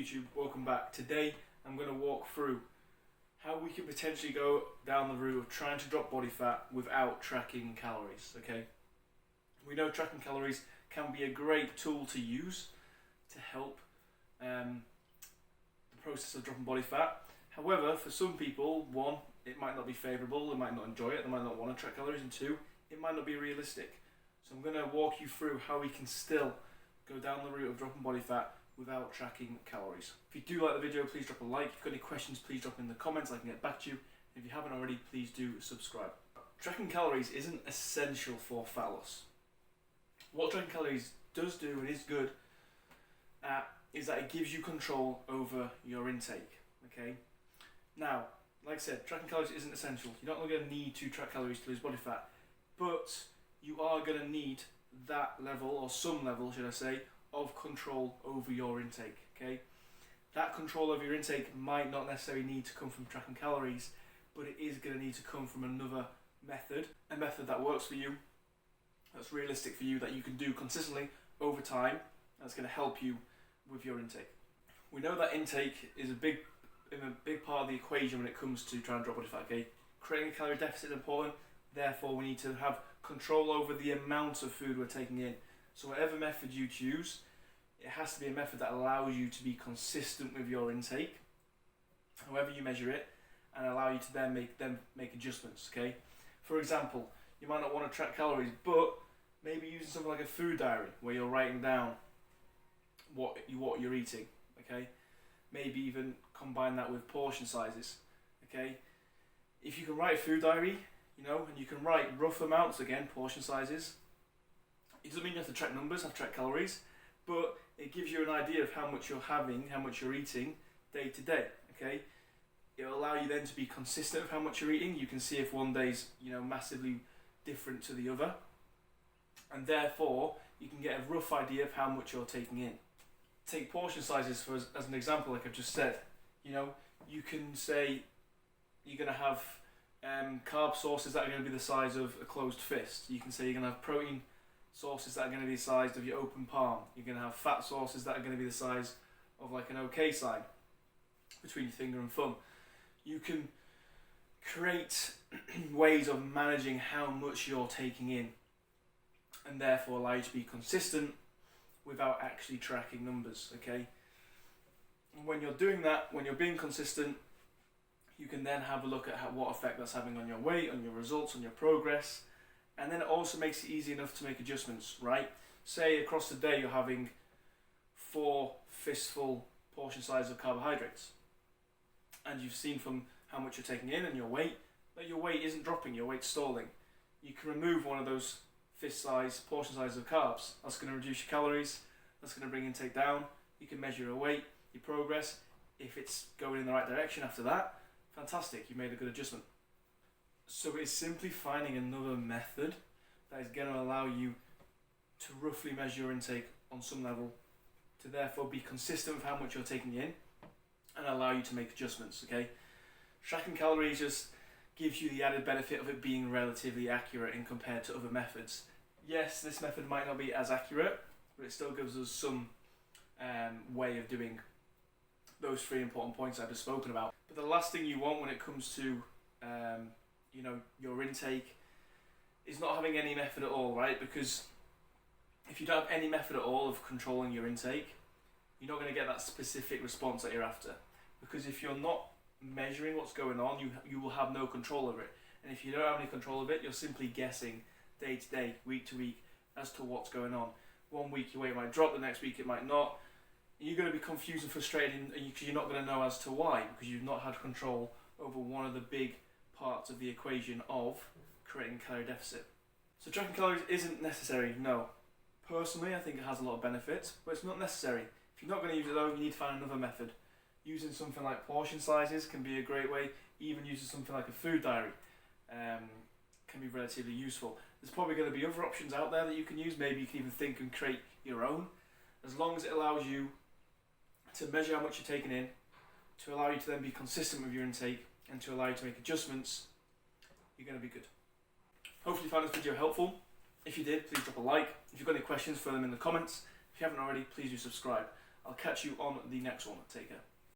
YouTube, welcome back. Today I'm going to walk through how we can potentially go down the route of trying to drop body fat without tracking calories, okay? We know tracking calories can be a great tool to use to help the process of dropping body fat. However, for some people, one, it might not be favourable, they might not enjoy it, they might not want to track calories, and two, it might not be realistic. So I'm going to walk you through how we can still go down the route of dropping body fat without tracking calories. If you do like the video, please drop a like. If you've got any questions, please drop them in the comments, I can get back to you. If you haven't already, please do subscribe. Tracking calories isn't essential for fat loss. What tracking calories does do and is good at is that it gives you control over your intake, okay? Now, like I said, tracking calories isn't essential. You're not going to need to track calories to lose body fat, but you are going to need that level, or some level, should I say, of control over your intake, okay? That control over your intake might not necessarily need to come from tracking calories, but it is going to need to come from another method, a method that works for you, that's realistic for you, that you can do consistently over time, that's going to help you with your intake. We know that intake is a big part of the equation when it comes to trying to drop body fat, okay? Creating a calorie deficit is important, therefore we need to have control over the amount of food we're taking in. So whatever method you choose, it has to be a method that allows you to be consistent with your intake, however you measure it, and allow you to then make adjustments, okay? For example, you might not want to track calories, but maybe using something like a food diary, where you're writing down what you're eating, okay? Maybe even combine that with portion sizes, okay? If you can write a food diary, and you can write rough amounts, again, portion sizes. It doesn't mean you have to track numbers, have to track calories, but it gives you an idea of how much you're having, how much you're eating day to day, okay? It'll allow you then to be consistent with how much you're eating. You can see if one day's, massively different to the other, and therefore you can get a rough idea of how much you're taking in. Take portion sizes as an example, like I've just said. You can say you're going to have carb sources that are going to be the size of a closed fist. You can say you're going to have protein sources that are going to be the size of your open palm. You're going to have fat sources that are going to be the size of like an OK sign between your finger and thumb. You can create ways of managing how much you're taking in, and therefore allow you to be consistent without actually tracking numbers, okay? And when you're doing that, when you're being consistent, you can then have a look at what effect that's having on your weight, on your results, on your progress, and then it also makes it easy enough to make adjustments, right? Say across the day you're having 4 fistful portion sizes of carbohydrates, and you've seen from how much you're taking in and your weight that your weight isn't dropping, your weight's stalling. You can remove one of those fist size portion sizes of carbs. That's going to reduce your calories, that's going to bring intake down. You can measure your weight, your progress. If it's going in the right direction after that, fantastic, you made a good adjustment. So it's simply finding another method that is going to allow you to roughly measure your intake on some level, to therefore be consistent with how much you're taking in and allow you to make adjustments, okay? Tracking calories just gives you the added benefit of it being relatively accurate in compared to other methods. Yes, this method might not be as accurate, but it still gives us some way of doing those 3 important points I've just spoken about. But the last thing you want when it comes to your intake is not having any method at all, right? Because if you don't have any method at all of controlling your intake, you're not going to get that specific response that you're after. Because if you're not measuring what's going on, you will have no control over it. And if you don't have any control of it, you're simply guessing day to day, week to week, as to what's going on. One week your weight might drop, the next week it might not. You're going to be confused and frustrated because you're not going to know as to why, because you've not had control over one of the big parts of the equation of creating a calorie deficit. So tracking calories isn't necessary, no. Personally, I think it has a lot of benefits, but it's not necessary. If you're not going to use it though, you need to find another method. Using something like portion sizes can be a great way. Even using something like a food diary can be relatively useful. There's probably going to be other options out there that you can use. Maybe you can even think and create your own. As long as it allows you to measure how much you're taking in, to allow you to then be consistent with your intake, and to allow you to make adjustments, you're going to be good. Hopefully you found this video helpful. If you did, please drop a like. If you've got any questions, throw them in the comments. If you haven't already, please do subscribe. I'll catch you on the next one. Take care.